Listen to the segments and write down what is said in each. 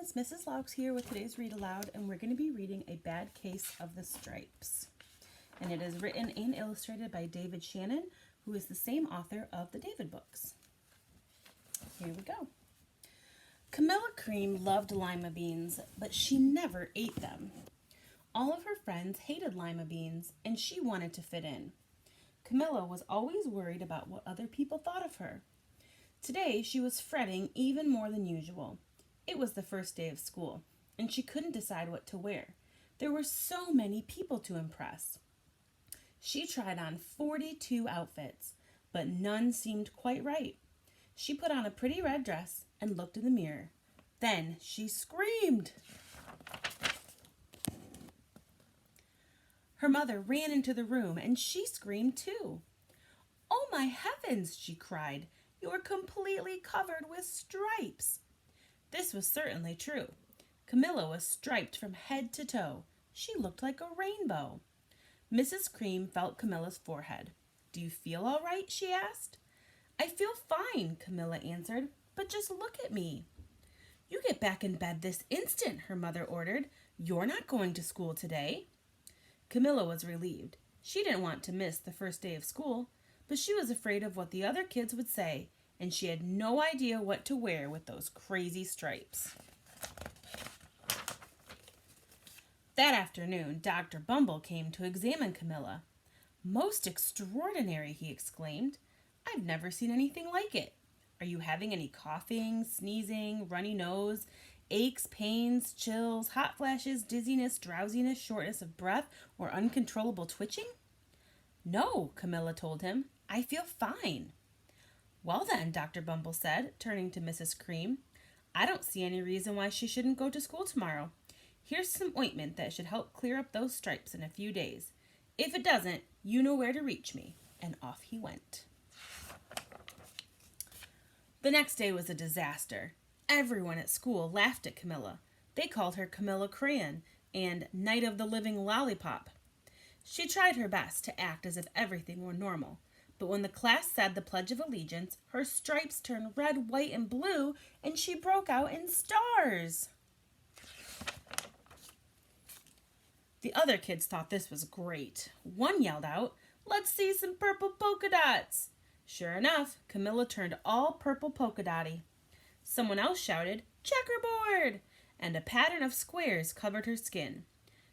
friends, Mrs. Laux here with today's Read Aloud, and we're going to be reading A Bad Case of the Stripes. And it is written and illustrated by David Shannon, who is the same author of the David books. Here we go. Camilla Cream loved lima beans, but she never ate them. All of her friends hated lima beans, and she wanted to fit in. Camilla was always worried about what other people thought of her. Today, she was fretting even more than usual. It was the first day of school, and she couldn't decide what to wear. There were so many people to impress. She tried on 42 outfits, but none seemed quite right. She put on a pretty red dress and looked in the mirror. Then she screamed. Her mother ran into the room, and she screamed too. "Oh, my heavens," she cried. "You are completely covered with stripes." This was certainly true. Camilla was striped from head to toe. She looked like a rainbow. Mrs. Cream felt Camilla's forehead. "Do you feel all right?" she asked. "I feel fine," Camilla answered, "but just look at me." "You get back in bed this instant," her mother ordered. "You're not going to school today." Camilla was relieved. She didn't want to miss the first day of school, but she was afraid of what the other kids would say, and she had no idea what to wear with those crazy stripes. That afternoon, Dr. Bumble came to examine Camilla. "Most extraordinary," he exclaimed. "I've never seen anything like it. Are you having any coughing, sneezing, runny nose, aches, pains, chills, hot flashes, dizziness, drowsiness, shortness of breath, or uncontrollable twitching?" "No," Camilla told him. "I feel fine." "Well then," Dr. Bumble said, turning to Mrs. Cream, "I don't see any reason why she shouldn't go to school tomorrow. Here's some ointment that should help clear up those stripes in a few days. If it doesn't, you know where to reach me." And off he went. The next day was a disaster. Everyone at school laughed at Camilla. They called her Camilla Crayon and Night of the Living Lollipop. She tried her best to act as if everything were normal, but when the class said the Pledge of Allegiance, her stripes turned red, white, and blue, and she broke out in stars. The other kids thought this was great. One yelled out, "Let's see some purple polka dots." Sure enough, Camilla turned all purple polka dotty. Someone else shouted, "Checkerboard!" and a pattern of squares covered her skin.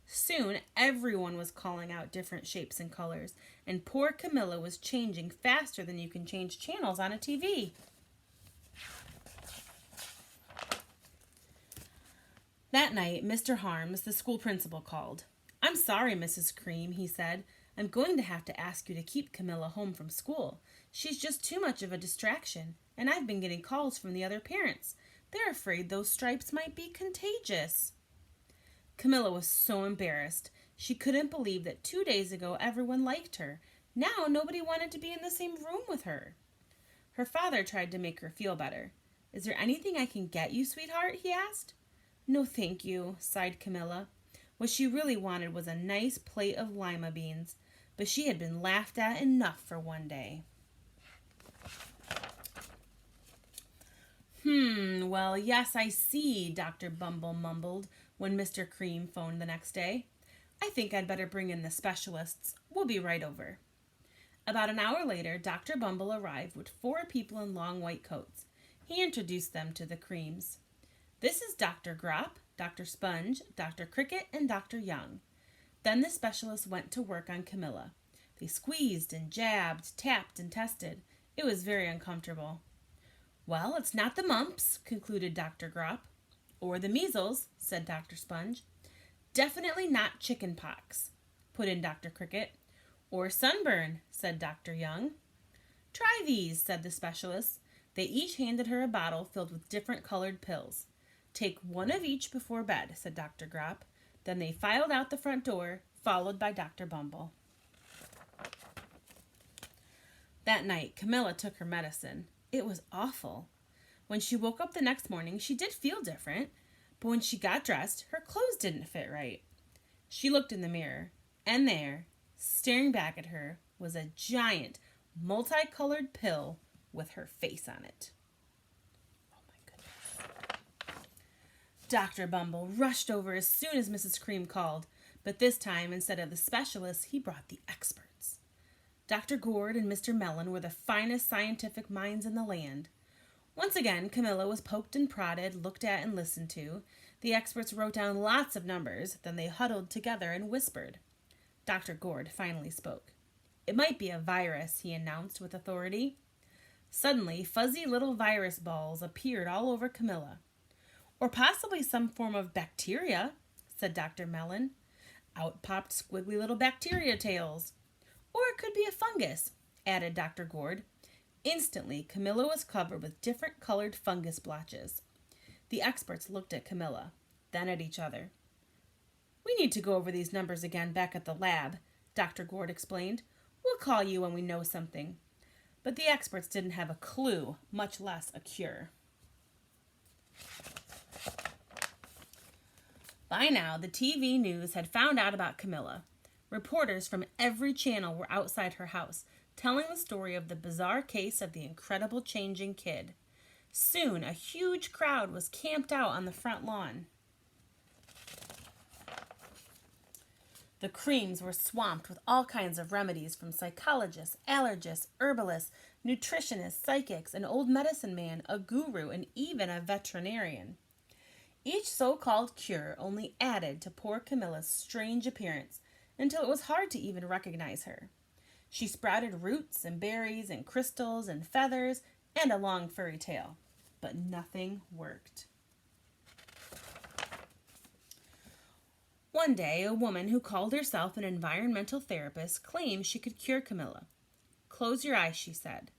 Soon, everyone was calling out different shapes and colors, and poor Camilla was changing faster than you can change channels on a TV. That night, Mr. Harms, the school principal, called. "I'm sorry, Mrs. Cream," he said. "I'm going to have to ask you to keep Camilla home from school. She's just too much of a distraction, and I've been getting calls from the other parents. They're afraid those stripes might be contagious." Camilla was so embarrassed. She couldn't believe that 2 days ago everyone liked her. Now nobody wanted to be in the same room with her. Her father tried to make her feel better. "Is there anything I can get you, sweetheart?" he asked. "No, thank you," sighed Camilla. What she really wanted was a nice plate of lima beans, but she had been laughed at enough for one day. Well, yes, I see," Dr. Bumble mumbled when Mr. Cream phoned the next day. "I think I'd better bring in the specialists. We'll be right over." About an hour later, Dr. Bumble arrived with 4 people in long white coats. He introduced them to the Creams. "This is Dr. Grop, Dr. Sponge, Dr. Cricket, and Dr. Young." Then the specialists went to work on Camilla. They squeezed and jabbed, tapped and tested. It was very uncomfortable. "Well, it's not the mumps," concluded Dr. Grop. "Or the measles," said Dr. Sponge. "Definitely not chicken pox," put in Dr. Cricket. "Or sunburn," said Dr. Young. "Try these," said the specialists. They each handed her a bottle filled with different colored pills. "Take one of each before bed," said Dr. Grop. Then they filed out the front door, followed by Dr. Bumble. That night, Camilla took her medicine. It was awful. When she woke up the next morning, she did feel different, but when she got dressed, her clothes didn't fit right. She looked in the mirror, and there, staring back at her, was a giant, multicolored pill with her face on it. Oh my goodness. Dr. Bumble rushed over as soon as Mrs. Cream called, but this time, instead of the specialists, he brought the experts. Dr. Gourd and Mr. Mellon were the finest scientific minds in the land. Once again, Camilla was poked and prodded, looked at and listened to. The experts wrote down lots of numbers, then they huddled together and whispered. Dr. Gourd finally spoke. "It might be a virus," he announced with authority. Suddenly, fuzzy little virus balls appeared all over Camilla. "Or possibly some form of bacteria," said Dr. Mellon. Out popped squiggly little bacteria tails. "Or it could be a fungus," added Dr. Gourd. Instantly, Camilla was covered with different colored fungus blotches. The experts looked at Camilla, then at each other. "We need to go over these numbers again back at the lab," Dr. Gourd explained. "We'll call you when we know something." But the experts didn't have a clue, much less a cure. By now, the TV news had found out about Camilla. Reporters from every channel were outside her house, telling the story of the bizarre case of the incredible changing kid. Soon, a huge crowd was camped out on the front lawn. The Creams were swamped with all kinds of remedies from psychologists, allergists, herbalists, nutritionists, psychics, an old medicine man, a guru, and even a veterinarian. Each so-called cure only added to poor Camilla's strange appearance until it was hard to even recognize her. She sprouted roots and berries and crystals and feathers and a long furry tail, but nothing worked. One day, a woman who called herself an environmental therapist claimed she could cure Camilla. "Close your eyes," she said.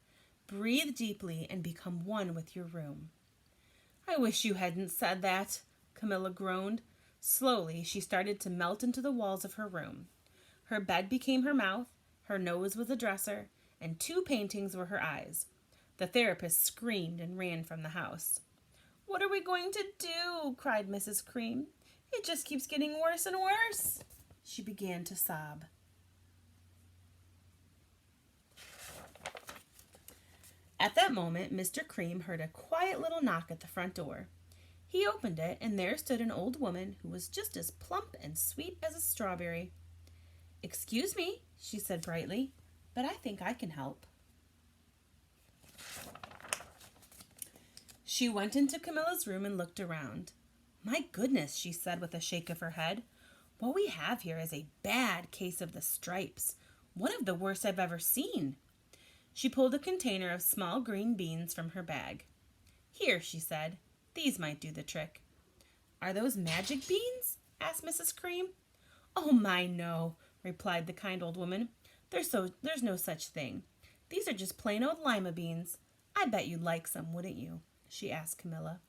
"Breathe deeply and become one with your room." "I wish you hadn't said that," Camilla groaned. Slowly, she started to melt into the walls of her room. Her bed became her mouth, her nose was a dresser, and 2 paintings were her eyes. The therapist screamed and ran from the house. "What are we going to do?" cried Mrs. Cream. "It just keeps getting worse and worse." She began to sob. At that moment, Mr. Cream heard a quiet little knock at the front door. He opened it, and there stood an old woman who was just as plump and sweet as a strawberry. "Excuse me," she said brightly, "but I think I can help." She went into Camilla's room and looked around. "My goodness," she said with a shake of her head. "What we have here is a bad case of the stripes. One of the worst I've ever seen." She pulled a container of small green beans from her bag. "Here," she said. "These might do the trick." "Are those magic beans?" asked Mrs. Cream. "Oh my, no," replied the kind old woman. There's no such thing. These are just plain old lima beans. I bet you'd like some, wouldn't you?" she asked Camilla.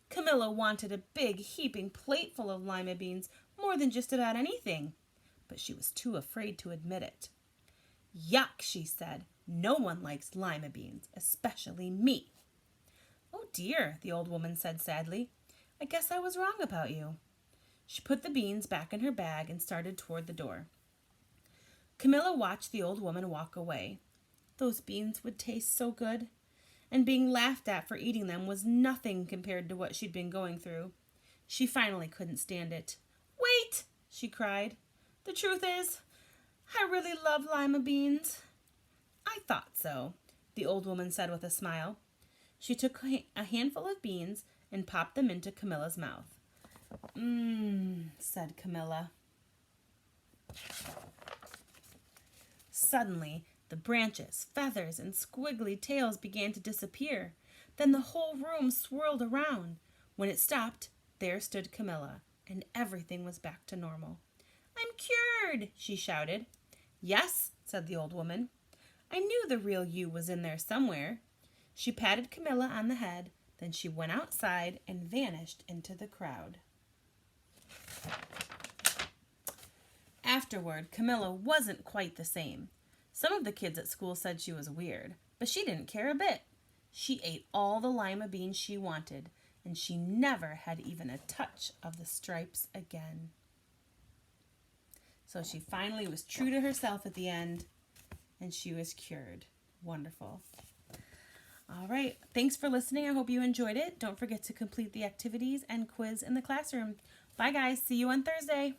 Camilla wanted a big, heaping plateful of lima beans more than just about anything, but she was too afraid to admit it. "Yuck," she said. "No one likes lima beans, especially me." "Oh dear," the old woman said sadly. "I guess I was wrong about you." She put the beans back in her bag and started toward the door. Camilla watched the old woman walk away. Those beans would taste so good, and being laughed at for eating them was nothing compared to what she'd been going through. She finally couldn't stand it. "Wait!" she cried. "The truth is, I really love lima beans." "I thought so," the old woman said with a smile. She took a handful of beans and popped them into Camilla's mouth. "Mmm," said Camilla. Suddenly, the branches, feathers, and squiggly tails began to disappear. Then the whole room swirled around. When it stopped, there stood Camilla, and everything was back to normal. "I'm cured!" she shouted. "Yes," said the old woman. "I knew the real you was in there somewhere." She patted Camilla on the head, then she went outside and vanished into the crowd. Afterward, Camilla wasn't quite the same. Some of the kids at school said she was weird, but she didn't care a bit. She ate all the lima beans she wanted, and she never had even a touch of the stripes again. So she finally was true to herself at the end, and she was cured. Wonderful. All right. Thanks for listening. I hope you enjoyed it. Don't forget to complete the activities and quiz in the classroom. Bye, guys. See you on Thursday.